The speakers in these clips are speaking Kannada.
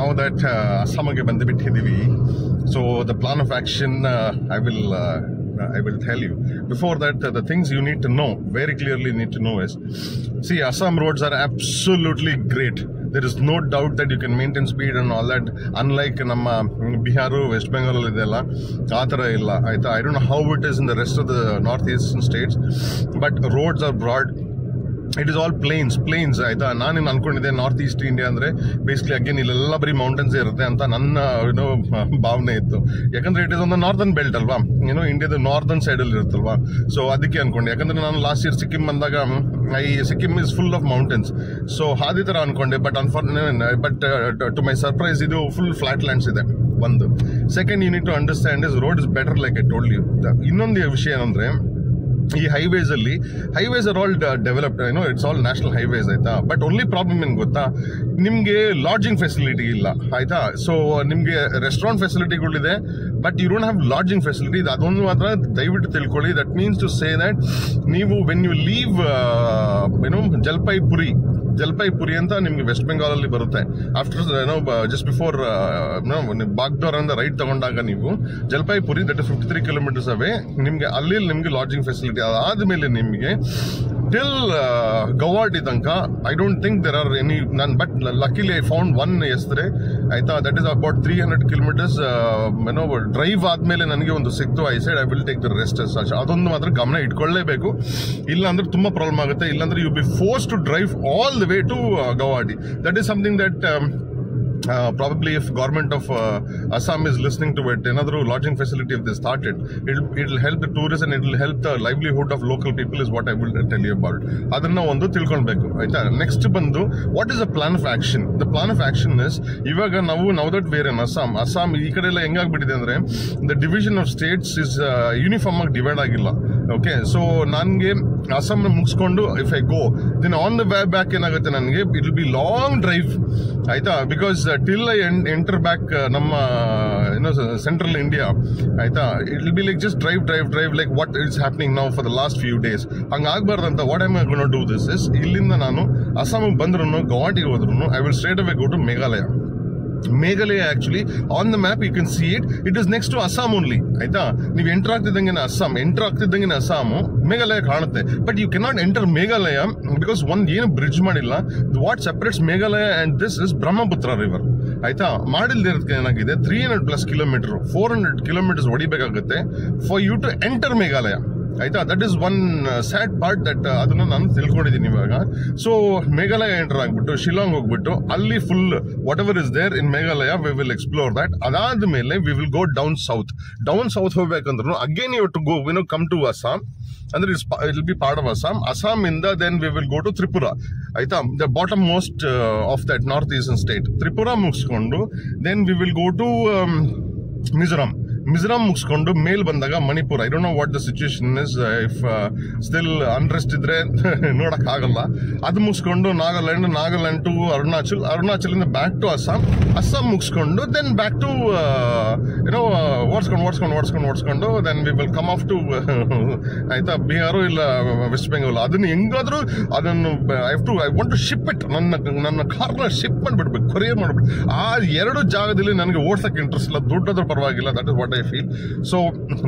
now that Assamage bandibittidivi, so the plan of action I will tell you. Before that, the things you need to know, very clearly need to know is, see, Assam roads are absolutely great. There is no doubt that you can maintain speed and all that, unlike Namma Bihar, West Bengal idella, Athara illa. I don't know how it is in the rest of the northeastern states, but roads are broad. It is all plains. ಆಯ್ತಾ, ನಾನೇನು ಅನ್ಕೊಂಡಿದ್ದೆ ನಾರ್ತ್ ಈಸ್ಟ್ ಇಂಡಿಯಾ ಅಂದ್ರೆ ಬೇಸಿಕಲಿ ಅಗೇನ್ ಇಲ್ಲೆಲ್ಲ ಬರೀ ಮೌಂಟೇನ್ಸ್ ಇರುತ್ತೆ ಅಂತ ನನ್ನ ಭಾವನೆ ಇತ್ತು. ಯಾಕಂದ್ರೆ it is on the northern belt ಅಲ್ವಾ, ಇಂಡಿಯಾದ ನಾರ್ದರ್ನ್ ಸೈಡ್ ಅಲ್ಲಿ ಇರುತ್ತಲ್ವಾ. ಸೊ ಅದಕ್ಕೆ ಅನ್ಕೊಂಡೆ, ಯಾಕಂದ್ರೆ ನಾನು ಲಾಸ್ಟ್ ಇಯರ್ ಸಿಕ್ಕಿಂ ಬಂದಾಗ Sikkim is full of mountains. So ಅದೇ ತರ ಅನ್ಕೊಂಡೆ, ಬಟ್ ಟು ಮೈ ಸರ್ಪ್ರೈಸ್ ಇದು ಫುಲ್ ಫ್ಲಾಟ್ ಲ್ಯಾಂಡ್ಸ್ ಇದೆ. ಒಂದು second, you need to understand is road is better like I told you. ಇನ್ನೊಂದು ವಿಷಯ ಏನಂದ್ರೆ, ಈ highways are all developed, it's all national highways ಆಯ್ತಾ. ಬಟ್ ಓನ್ಲಿ ಪ್ರಾಬ್ಲಮ್ ಏನ್ ಗೊತ್ತಾ, ನಿಮ್ಗೆ ಲಾಡ್ಜಿಂಗ್ ಫೆಸಿಲಿಟಿ ಇಲ್ಲ ಆಯ್ತಾ. ಸೊ ನಿಮ್ಗೆ ರೆಸ್ಟೋರೆಂಟ್ ಫೆಸಿಲಿಟಿಗಳಿದೆ, but you don't have lodging facility. ಅದೊಂದು ಮಾತ್ರ ದಯವಿಟ್ಟು ತಿಳ್ಕೊಳ್ಳಿ. That means to say that ನೀವು ವೆನ್ ಯು ಲೀವ್ ಜಲ್ಪೈಪುರಿ ಅಂತ ನಿಮ್ಗೆ ವೆಸ್ಟ್ ಬೆಂಗಾಲ್ ಅಲ್ಲಿ ಬರುತ್ತೆ. ಆಫ್ಟರ್ ಜಸ್ಟ್ ಬಿಫೋರ್ ಬಾಗ್ಡೋರ್ ಅಂತ ರೈಟ್ ತಗೊಂಡಾಗ ನೀವು ಜಲ್ಪೈಪುರಿ, ದಟ್ ಇಸ್ 53 ಕಿಲೋಮೀಟರ್ಸ್ ಅವೇ, ನಿಮ್ಗೆ ಅಲ್ಲಿ ನಿಮ್ಗೆ ಲಾಡ್ಜಿಂಗ್ ಫೆಸಿಲಿಟಿ. ಅದಾದ್ಮೇಲೆ ನಿಮಗೆ ಟಿಲ್ ಗೌಹಾಟಿ ತನಕ I don't think there are any none, but luckily I found one ಎಸ್ಟ್ರೆ ಆಯ್ತಾ. That is about 300 kilometres drive ಆದ್ಮೇಲೆ ನನಗೆ ಒಂದು ಸಿಕ್ತು. I said I will take the rest. ಅದೊಂದು ಮಾತ್ರ ಗಮನ ಇಟ್ಕೊಳ್ಳೇಬೇಕು, ಇಲ್ಲ ಅಂದ್ರೆ ತುಂಬಾ ಪ್ರಾಬ್ಲಮ್ ಆಗುತ್ತೆ. ಇಲ್ಲಾಂದ್ರೆ you be force to drive all the way to Guwahati. That is something that probably if government of Assam is listening to it, another lodging facility if they started, it'll help the tourists and it'll help the livelihood of local people is what I will tell you about. Adanna ondu tilkonbeku aita. Next bandu, what is the plan of action? The plan of action is, ivaga now that we are in Assam ee kade ella henga agibidide andre, the division of states is uniform agi divide agilla. Okay, so nange Assam mugiskondu if I go, then on the way back enagutte nange it will be long drive aita, because till I enter back ನಮ್ಮ central India ಆಯ್ತಾ, it will be like just drive like what is happening now for the last few days. ಹಂಗ ಆಗ್ಬಾರ್ದಂತ what am I going to do this is, ಇಲ್ಲಿಂದ ನಾನು ಅಸ್ಸಾಂ ಬಂದ್ರು ಗೌಹಾಟಿಗೆ ಹೋದ್ರು I will straight away go to Meghalaya. Actually on the map you can see it is next to Assam only ಆಯ್ತಾ. ನೀವು ಎಂಟರ್ ಆಗ್ತಿದ್ದಂಗೆ ಅಸ್ಸಾಂ ಮೇಘಾಲಯ ಕಾಣುತ್ತೆ, but you cannot enter Meghalaya because ಏನು ಬ್ರಿಡ್ಜ್ ಮಾಡಿಲ್ಲ. What separates Meghalaya and this is Brahmaputra river ಆಯ್ತಾ. ಮಾಡಿಲ್ದಿರೋದಕ್ಕೆ ಏನಾಗಿದೆ 300+ ಕಿಲೋಮೀಟರ್ 400 ಕಿಲೋಮೀಟರ್ಸ್ ಹೊಡಿಬೇಕಾಗುತ್ತೆ for you to enter Meghalaya ಆಯ್ತಾ. That is one sad part that ಅದನ್ನ ನಾನು ತಿಳ್ಕೊಂಡಿದ್ದೀನಿ ಇವಾಗ. ಸೊ ಮೇಘಾಲಯ ಎಂಟರ್ ಆಗ್ಬಿಟ್ಟು ಶಿಲಾಂಗ್ ಹೋಗ್ಬಿಟ್ಟು ಅಲ್ಲಿ full whatever is there in Meghalaya we will explore that. ಅದಾದ್ಮೇಲೆ we will go down south ಹೋಗ್ಬೇಕಂದ್ರೂ again you to go come to Assam, ಅಂದ್ರೆ it will be part of Assam ಇಂದ then we will go to Tripura ಆಯ್ತಾ, the bottom most of that north eastern state. Tripura ಮುಗಿಸ್ಕೊಂಡು then we will go to Mizoram ಮುಗಿಸ್ಕೊಂಡು ಮೇಲ್ ಬಂದಾಗ Manipur. I don't know what the situation is, if still unrest ಇದ್ರೆ ನೋಡಕ್ ಆಗಲ್ಲ. ಅದು ಮುಗಿಸ್ಕೊಂಡು Nagaland to Arunachal back to Assam ಮುಗಿಸ್ಕೊಂಡು ದೆನ್ ಬ್ಯಾಕ್ ಟು ಓಡಿಸ್ಕೊಂಡು then we will come off to ಆಯ್ತಾ ಬಿಹಾರು ಇಲ್ಲ ವೆಸ್ಟ್ ಬೆಂಗಾಲ್. ಅದನ್ನ ಹೆಂಗಾದ್ರೂ I want to ship it, ನನ್ನ ಕಾರ್ನ ಶಿಪ್ ಮಾಡ್ಬಿಡ್ಬೇಕು, ಕೊರಿಯರ್ ಮಾಡ್ಬಿಟ್ಟು. ಆ ಎರಡು ಜಾಗದಲ್ಲಿ ನನಗೆ ಓಡ್ಸಕ್ ಇಂಟ್ರೆಸ್ಟ್ ಇಲ್ಲ, ದುಡ್ಡಾದ್ರೂ ಪರವಾಗಿಲ್ಲ. That is what I feel. So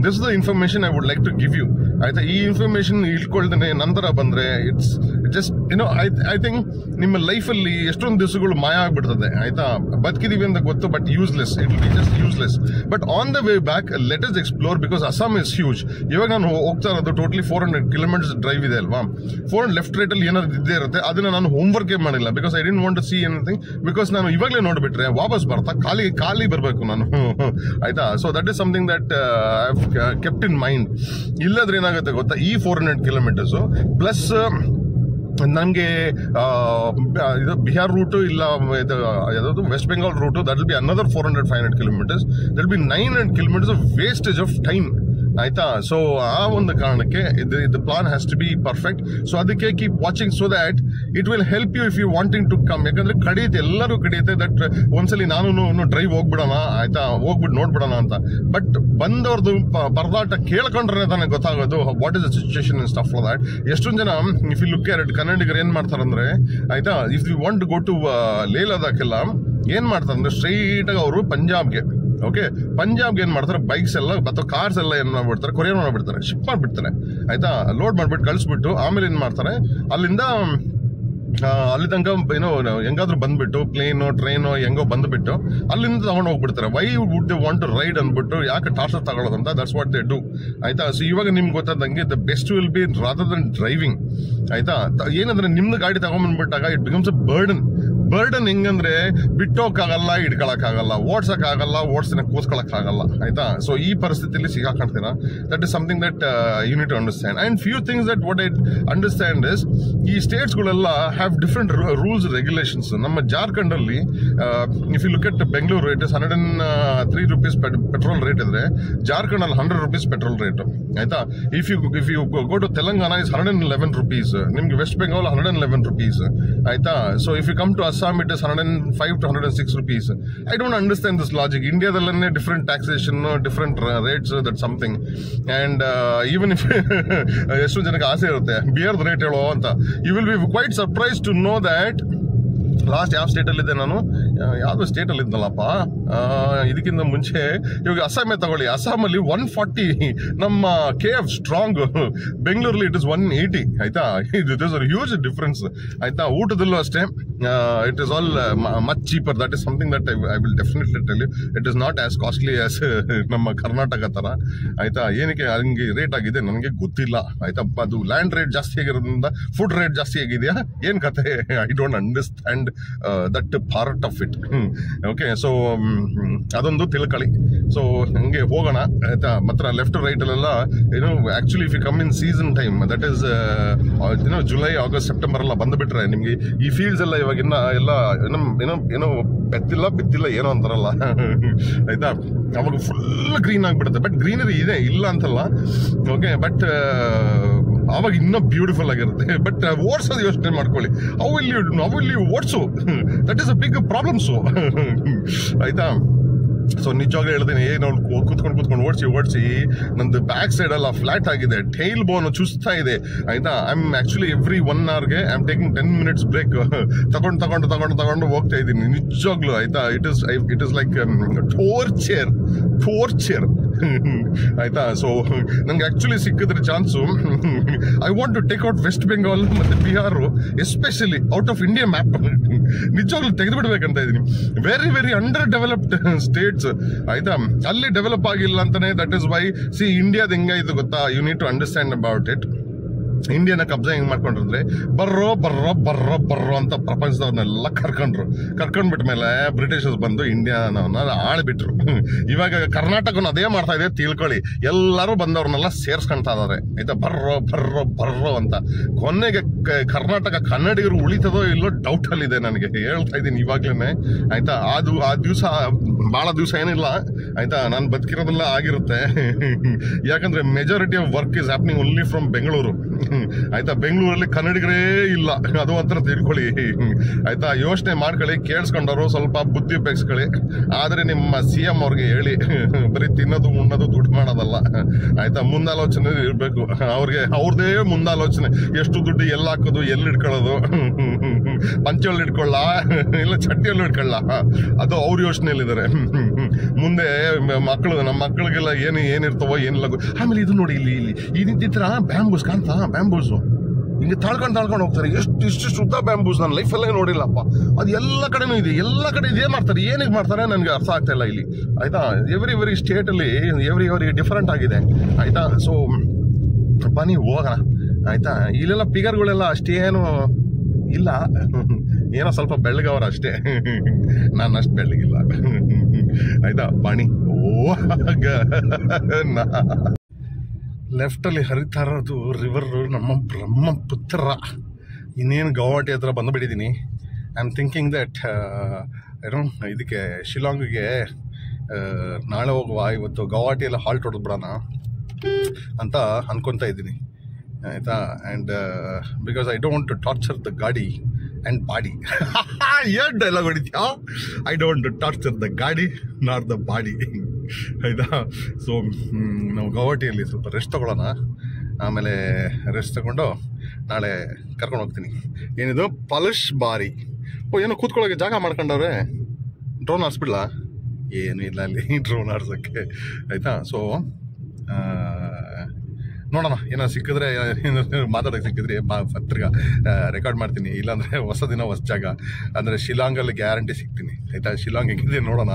this is the information I would like to give you. ಆಯ್ತಾ, ಈ ಇನ್ಫಾರ್ಮೇಶನ್ ಇಟ್ಕೊಳ್ದೇನೆ ನಂತರ ಬಂದ್ರೆ ಇಟ್ಸ್ ಜಸ್ಟ್ ಐ ಥಿಂಕ್ ನಿಮ್ಮ ಲೈಫಲ್ಲಿ ಎಷ್ಟೊಂದು ದಿವಸಗಳು ಮಾಯ ಆಗ್ಬಿಡ್ತದೆ ಆಯ್ತಾ. ಬದುಕಿದೀವಿ ಅಂತ ಗೊತ್ತು, but useless, it will be just useless. But on the way back let us explore, because Assam is huge. ಇವಾಗ ನಾನು ಹೋಗ್ತಾ ಇರೋದು ಟೋಟಲಿ 400 ಕಿಲೋಮೀಟರ್ಸ್ ಡ್ರೈವ್ ಇದೆ ಅಲ್ವಾ. 400 ಲೆಫ್ಟ್ ರೈಟ್ ಅಲ್ಲಿ ಏನಾದ್ರು ಇದ್ದೇ ಇರುತ್ತೆ, ಅದನ್ನ ನಾನು ಹೋಮ್ವರ್ಕ್ ಮಾಡಿಲ್ಲ because I didn't want to see anything. Because ನಾನು ಇವಾಗಲೇ ನೋಡ್ಬಿಟ್ರೆ ವಾಪಸ್ ಬರ್ತಾ ಖಾಲಿ ಬರಬೇಕು ನಾನು ಆಯ್ತಾ. So that is something that I have kept in mind. ಇಲ್ಲದ್ರೆ ಏನಾಗುತ್ತೆ ಗೊತ್ತಾ, ಈ 400 ಕಿಲೋಮೀಟರ್ಸ್ ಪ್ಲಸ್ ನಮಗೆ ಇದು ಬಿಹಾರ್ ರೂಟು ಇಲ್ಲ ಯಾವ್ದು West Bengal route, that will be another 400-500 kilometers. That will be 900 kilometers of wastage of time ಆಯ್ತಾ. ಸೊ ಆ ಒಂದು ಕಾರಣಕ್ಕೆ the plan has to be perfect. So ಅದಕ್ಕೆ keep watching so that it will help you if you wanting to come. ಯಾಕಂದ್ರೆ ಕಡಿಯುತ್ತೆ, ಎಲ್ಲರೂ ಕಡಿಯುತ್ತೆ. ದಟ್ ಒಂದ್ಸಲಿ ನಾನು ಡ್ರೈವ್ ಹೋಗ್ಬಿಡೋಣ ಆಯ್ತಾ, ಹೋಗ್ಬಿಟ್ಟು ನೋಡ್ಬಿಡೋಣ ಅಂತ. ಬಟ್ ಬಂದವ್ರದ್ದು ಪರದಾಟ ಕೇಳ್ಕೊಂಡ್ರೆ ನನಗೆ ಗೊತ್ತಾಗೋದು what is the situation in stuff for that. ಎಷ್ಟೊಂದು ಜನ ಇಫ್ ಯು ಲುಕ್ ಎಟ್ ಕನ್ನಡಿಗರು ಏನ್ ಮಾಡ್ತಾರಂದ್ರೆ ಆಯ್ತಾ, if you want to go to Leh Ladakh ಎಲ್ಲ ಏನು ಮಾಡ್ತಾರೆ ಅಂದರೆ ಸ್ಟ್ರೈಟಾಗಿ ಅವರು ಪಂಜಾಬ್ಗೆ ಓಕೆ ಪಂಜಾಬ್ಗೆ ಏನು ಮಾಡ್ತಾರೆ ಬೈಕ್ಸ್ ಎಲ್ಲ ಅಥವಾ ಕಾರ್ಸ್ ಎಲ್ಲ ಏನು ಮಾಡ್ಬಿಡ್ತಾರೆ ಕೊರಿಯರ್ ಮಾಡಿಬಿಡ್ತಾರೆ ಶಿಪ್ ಮಾಡಿಬಿಡ್ತಾರೆ ಆಯಿತಾ ಲೋಡ್ ಮಾಡಿಬಿಟ್ಟು ಕಳಿಸ್ಬಿಟ್ಟು ಆಮೇಲೆ ಏನು ಮಾಡ್ತಾರೆ ಅಲ್ಲಿಂದ ಅಲ್ಲಿ ತನಕ ಏನೋ ಹೆಂಗಾದ್ರೂ ಬಂದ್ಬಿಟ್ಟು ಪ್ಲೇನೋ ಟ್ರೈನೋ ಹೆಂಗೋ ಬಂದ್ಬಿಟ್ಟು ಅಲ್ಲಿಂದ ತಗೊಂಡು ಹೋಗ್ಬಿಡ್ತಾರೆ why would they want to ride ಅಂದ್ಬಿಟ್ಟು ಯಾಕೆ ಟಾರ್ಚರ್ ತಗೊಳ್ಳೋದಂತ ದಟ್ಸ್ ವಾಟ್ ದೇ ಡೂ ಆಯ್ತಾ ಸೊ ಇವಾಗ ನಿಮ್ಗೆ ಗೊತ್ತಾದಂಗೆ the best will be rather than driving ಆಯ್ತಾ ಏನಂದ್ರೆ ನಿಮ್ದು ಗಾಡಿ ತಗೊಂಡ್ಬಂದ್ಬಿಟ್ಟಾಗ ಇಟ್ ಬಿಕಮ್ಸ್ ಅ ಬರ್ಡನ್ ಹೆಂಗಂದ್ರೆ ಬಿಟ್ಟೋಕ್ಕಾಗಲ್ಲ ಹಿಡ್ಕೊಳಕ್ಕಾಗಲ್ಲ ಓಡ್ಸಕ್ಕಾಗಲ್ಲ ಓಡಿಸಿನ ಕೂತ್ಕೊಳಕ್ಕಾಗಲ್ಲ ಆಯ್ತಾ ಸೊ ಈ ಪರಿಸ್ಥಿತಿಯಲ್ಲಿ ಸಿಗಾಕೊಂತೀರಾ that is something that you need to understand and few things that what I understand is ಈ ಸ್ಟೇಟ್ಸ್ಗಳೆಲ್ಲ ಹ್ಯಾವ್ ಡಿಫ್ರೆಂಟ್ ರೂಲ್ಸ್ ರೆಗ್ಯುಲೇಷನ್ಸ್ ನಮ್ಮ ಜಾರ್ಖಂಡ್ ಅಲ್ಲಿ if you look at Bengaluru it is 103 rupees petrol rate ಇದ್ರೆ ಜಾರ್ಖಂಡ್ ಅಲ್ಲಿ 100 rupees ಪೆಟ್ರೋಲ್ ರೇಟ್ ಆಯ್ತಾ if you go to Telangana is 111 rupees ನಿಮ್ಗೆ ವೆಸ್ಟ್ ಬೆಂಗಾಲ್ 111 rupees ಆಯ್ತಾ so if you come to Assam, it is 105 to 106 rupees. I don't understand this logic. India, there are different taxation, different rates, that's something. And even if beer rate, you will be quite surprised to know that last ಯಾವ ಸ್ಟೇಟಲ್ಲಿದ್ದೆ ನಾನು ಯಾವುದೋ ಸ್ಟೇಟಲ್ಲಿ ಇದ್ನಲ್ಲಪ್ಪ ಇದಕ್ಕಿಂತ ಮುಂಚೆ ಇವಾಗ ಅಸ್ಸಾಮೇ ತಗೊಳ್ಳಿ ಅಸ್ಸಾಮಲ್ಲಿ 140 ನಮ್ಮ KF ಸ್ಟ್ರಾಂಗ್ ಬೆಂಗಳೂರಲ್ಲಿ ಇಟ್ ಇಸ್ 180 ಆಯ್ತಾ ಇಟ್ ಇಸ್ ಹ್ಯೂಜ್ ಡಿಫ್ರೆನ್ಸ್ ಆಯ್ತಾ ಊಟದಲ್ಲೂ ಅಷ್ಟೇ it is all much cheaper that is something that I will definitely tell you it is not as costly as ನಮ್ಮ ಕರ್ನಾಟಕ ಥರ ಆಯ್ತಾ ಏನಕ್ಕೆ ಹಂಗೆ ರೇಟ್ ಆಗಿದೆ ನನಗೆ ಗೊತ್ತಿಲ್ಲ ಆಯ್ತಾ ಅದು ಲ್ಯಾಂಡ್ ರೇಟ್ ಜಾಸ್ತಿ ಆಗಿರೋದ್ರಿಂದ ಫುಡ್ ರೇಟ್ ಜಾಸ್ತಿ ಆಗಿದೆಯಾ ಏನು ಕತೆ I don't understand that part of it okay so ಅದೊಂದು ತಿಳ್ಕೊಳ್ಳಿ ಸೊ ಹಂಗೆ ಹೋಗೋಣ ಆಯ್ತಾ ಮಾತ್ರ ಲೆಫ್ಟ್ ರೈಟ್ ಅಲ್ಲೆಲ್ಲ ಏನು actually if you come in season time that is ಏನೋ ಜುಲೈ ಆಗಸ್ಟ್ ಸೆಪ್ಟೆಂಬರ್ ಎಲ್ಲ ಬಂದುಬಿಟ್ರೆ ನಿಮಗೆ ಈ ಫೀಲ್ಡ್ಸ್ ಎಲ್ಲ ಇವಾಗಿನ್ನ ಎಲ್ಲ ಏನೋ ಬಿತ್ತಿಲ್ಲ ಏನೋ ಅಂತಾರಲ್ಲ ಆಯ್ತಾ ಅವಾಗ ಫುಲ್ ಗ್ರೀನ್ ಆಗಿಬಿಡುತ್ತೆ ಬಟ್ ಗ್ರೀನರಿ ಇದೆ ಇಲ್ಲ ಅಂತಲ್ಲ ಓಕೆ ಬಟ್ ಆವಾಗ ಇನ್ನೂ ಬ್ಯೂಟಿಫುಲ್ ಆಗಿರುತ್ತೆ ಬಟ್ ಓಡಿಸೋದು ಯೋಚನೆ ಮಾಡ್ಕೊಳ್ಳಿ ಹೌ ವಿಲ್ ಯು ಓಡಿಸು that is a big problems ಆಯ್ತಾ ಸೊ ನಿಜವಾಗ್ಲೂ ಹೇಳ್ತೀನಿ ನಾವು ಕೂತ್ಕೊಂಡು ಓಡಿಸಿ ನಂದು ಬ್ಯಾಕ್ ಸೈಡ್ ಎಲ್ಲ ಫ್ಲಾಟ್ ಆಗಿದೆ ಟೈಲ್ ಬೋನ್ ಚುಸ್ತಾ ಇದೆ ಆಯ್ತಾ ಐ ಆಮ್ ಆಕ್ಚುಲಿ ಎವ್ರಿ 1 hourಗೆ I am taking 10 minutes break ತಗೊಂಡು ಹೋಗ್ತಾ ಇದ್ದೀನಿ ನಿಜವಾಗ್ಲೂ ಆಯ್ತಾ ಇಟ್ ಇಸ್ ಲೈಕ್ ಟೋರ್ಚರ್ ಆಯ್ತಾ ಸೊ ನಂಗೆ ಆಕ್ಚುಲಿ ಸಿಕ್ಕಿದ್ರೆ chance I want to take out West Bengal ಮತ್ತೆ Bihar especially out of India map ನಿಜವಾಗ್ಲೂ ತೆಗೆದುಬಿಡ್ಬೇಕಂತ ಇದ್ದೀನಿ very very under developed states ಆಯ್ತಾ ಅಲ್ಲಿ ಡೆವಲಪ್ ಆಗಿಲ್ಲ ಅಂತಾನೆ ದಟ್ ಇಸ್ ವೈ ಸಿ ಇಂಡಿಯಾದ ಹೆಂಗಾಯ್ತು ಗೊತ್ತಾ you need to understand about it ಇಂಡಿಯಾನ ಕಬ್ಜಾ ಹೆಂಗ್ ಮಾಡ್ಕೊಂಡಿದ್ರೆ ಬರ್ರೋ ಅಂತ ಪ್ರಪಂಚದವ್ರನ್ನೆಲ್ಲ ಕರ್ಕೊಂಡ್ಬಿಟ್ಟ ಮೇಲೆ ಬ್ರಿಟಿಷರ್ಸ್ ಬಂದು ಇಂಡಿಯಾನವನ್ನ ಆಳ್ಬಿಟ್ರು ಇವಾಗ ಕರ್ನಾಟಕನ ಅದೇ ಮಾಡ್ತಾ ಇದೆ ತಿಳ್ಕೊಳ್ಳಿ ಎಲ್ಲರೂ ಬಂದವ್ರನ್ನೆಲ್ಲ ಸೇರ್ಸ್ಕೊಂತಾ ಇದಾರೆ ಆಯ್ತಾ ಬರ್ರೋ ಅಂತ ಕೊನೆಗೆ ಕರ್ನಾಟಕ ಕನ್ನಡಿಗರು ಉಳಿತದೋ ಇಲ್ಲೋ ಡೌಟ್ ಅಲ್ಲಿ ಇದೆ ನನಗೆ ಹೇಳ್ತಾ ಇದ್ದೀನಿ ಇವಾಗ್ಲೇನೆ ಆಯ್ತಾ ಆ ದಿವಸ ಬಹಳ ದಿವಸ ಏನಿಲ್ಲ ಆಯ್ತಾ ನಾನು ಬದುಕಿರೋದೆಲ್ಲ ಆಗಿರುತ್ತೆ ಯಾಕಂದ್ರೆ majority of work is happening only from Bengaluru ಆಯ್ತಾ ಬೆಂಗಳೂರಲ್ಲಿ ಕನ್ನಡಿಗರೇ ಇಲ್ಲ ಅದು ಒಂಥರ ತಿಳ್ಕೊಳ್ಳಿ ಆಯ್ತಾ ಯೋಚನೆ ಮಾಡ್ಕೊಳ್ಳಿ ಕೇಳಿಸ್ಕೊಂಡವರು ಸ್ವಲ್ಪ ಬುದ್ಧಿ ಉಪಯೋಗಿಸ್ಕೊಳ್ಳಿ ಆದ್ರೆ ನಿಮ್ಮ CM ಅವ್ರಿಗೆ ಹೇಳಿ ಬರೀ ತಿನ್ನೋದು ಉಣ್ಣೋದು ದುಡ್ಡು ಮಾಡೋದಲ್ಲ ಆಯ್ತಾ ಮುಂದಾಲೋಚನೆ ಇರಬೇಕು ಅವ್ರದೇ ಮುಂದಾಲೋಚನೆ ಎಷ್ಟು ದುಡ್ಡು ಎಲ್ಲ ಹಾಕೋದು ಎಲ್ಲಿ ಇಟ್ಕೊಳ್ಳೋದು ಪಂಚೆಯಲ್ಲಿ ಇಟ್ಕೊಳ್ಳ ಇಲ್ಲ ಚಟ್ಟಿಯಲ್ಲಿ ಇಟ್ಕೊಳ್ಳ ಅದು ಅವ್ರ ಯೋಚನೆಯಲ್ಲಿದ್ದಾರೆ ಮುಂದೆ ನಮ್ಮ ಮಕ್ಕಳಿಗೆಲ್ಲ ಏನಿರ್ತವೋ ಏನಿಲ್ಲ ಆಮೇಲೆ ಇದು ನೋಡಿ ಇಲ್ಲಿ ಈ ರೀತಿ ಬ್ಯಾಂಬೂಸ್ ಕಾಣ್ತಾ ಬ್ಯಾಂಬೂಸು ಹಿಂಗೆ ತಾಳ್ಕೊಂಡು ಹೋಗ್ತಾರೆ ಇಷ್ಟು ಉದ್ದ ಬ್ಯಾಂಬೂಸ್ ನನ್ನ ಲೈಫಲ್ಲೇ ನೋಡಿಲ್ಲಪ್ಪ ಅದು ಎಲ್ಲ ಕಡೆನೂ ಇದೆ ಎಲ್ಲ ಕಡೆ ಇದೇ ಮಾಡ್ತಾರೆ ಏನಿಗೆ ಮಾಡ್ತಾರೆ ನನಗೆ ಅರ್ಥ ಆಗ್ತಾ ಇಲ್ಲ ಇಲ್ಲಿ ಆಯ್ತಾ ಎವ್ರಿ ಸ್ಟೇಟಲ್ಲಿ ಎವ್ರಿ ಡಿಫರೆಂಟ್ ಆಗಿದೆ ಆಯ್ತಾ ಸೊ ಬನ್ನಿ ಹೋಗೋಣ ಆಯ್ತಾ ಇಲ್ಲೆಲ್ಲ ಫಿಗರ್ಗಳೆಲ್ಲ ಅಷ್ಟೇನು ಇಲ್ಲ ಏನೋ ಸ್ವಲ್ಪ ಬೆಳ್ಳಗವ್ರ ಅಷ್ಟೇ ನಾನು ಅಷ್ಟು ಬೆಳ್ಳಗಿಲ್ಲ ಆಯ್ತಾ ಬನ್ನಿ ಲೆಫ್ಟಲ್ಲಿ ಹರಿತಾ ಇರೋದು ರಿವರ್ ನಮ್ಮ ಬ್ರಹ್ಮಪುತ್ರ ಇನ್ನೇನು ಗೌಹಾಟಿ ಹತ್ರ ಬಂದುಬಿಟ್ಟಿದ್ದೀನಿ ಐ ಆಮ್ ಥಿಂಕಿಂಗ್ ದಟ್ ಏನೋ ಇದಕ್ಕೆ ಶಿಲಾಂಗಿಗೆ ನಾಳೆ ಹೋಗುವ ಇವತ್ತು ಗೌಹಾಟಿಯೆಲ್ಲ ಹಾಲ್ಟ್ ಹೊಡೆದ್ಬಿಡೋಣ ಅಂತ ಅನ್ಕೊತಾ ಇದ್ದೀನಿ ಆಯಿತಾ and because I don't to torture the ಗಾಡಿ ಆ್ಯಂಡ್ ಬಾಡಿ ಏನು ಡೈಲಾಗ್ ಹೊಡಿತೀಯಾ I don't to torture the ಗಾಡಿ ನಾಟ್ ದ ಬಾಡಿ ಆಯಿತಾ ಸೊ ನಾವು ಗೌಹಾಟಿಯಲ್ಲಿ ಸ್ವಲ್ಪ ರೆಸ್ಟ್ ತೊಗೊಳ್ಳೋಣ ಆಮೇಲೆ ರೆಸ್ಟ್ ತಗೊಂಡು ನಾಳೆ ಕರ್ಕೊಂಡು ಹೋಗ್ತೀನಿ ಏನಿದು ಪಲಶ್ ಬಾರಿ ಏನೋ ಕೂತ್ಕೊಳ್ಳೋಕೆ ಜಾಗ ಮಾಡ್ಕೊಂಡವ್ರೆ ಡ್ರೋನ್ ಆರಿಸ್ಬಿಡ್ಲಾ? ಏನೂ ಇಲ್ಲ ಅಲ್ಲಿ ಡ್ರೋನ್ ಆಡ್ಸೋಕ್ಕೆ, ಆಯಿತಾ. ಸೊ ನೋಡೋಣ, ಏನೋ ಸಿಕ್ಕಿದ್ರೆ ಮಾತಾಡೋಕ್ಕೆ ಸಿಕ್ಕಿದ್ರೆ ಪತ್ರಿಕ ರೆಕಾರ್ಡ್ ಮಾಡ್ತೀನಿ. ಇಲ್ಲಾಂದರೆ ಹೊಸ ದಿನ ಹೊಸ ಜಾಗ ಅಂದರೆ ಶಿಲಾಂಗಲ್ಲಿ ಗ್ಯಾರಂಟಿ ಸಿಗ್ತೀನಿ, ಆಯಿತಾ. ಶಿಲಾಂಗ್ ಹೆಂಗಿದೆ ನೋಡೋಣ.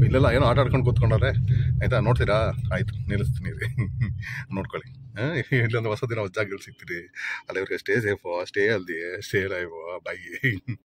ಇಲ್ಲೆಲ್ಲ ಏನೋ ಆಟ ಆಡ್ಕೊಂಡು ಕೂತ್ಕೊಂಡವ್ರೆ, ಆಯಿತಾ. ನೋಡ್ತೀರಾ? ಆಯಿತು, ನಿಲ್ಲಿಸ್ತೀನಿ ರೀ, ನೋಡ್ಕೊಳ್ಳಿ. ಇಲ್ಲೊಂದು ಹೊಸ ದಿನ ಹೊಸ ಜಾಗಗಳು ಸಿಗ್ತೀರಿ. ಅಲ್ಲಿವ್ರಿಗೆ stay safe, stay healthy, stay live, ಬಾಯಿ.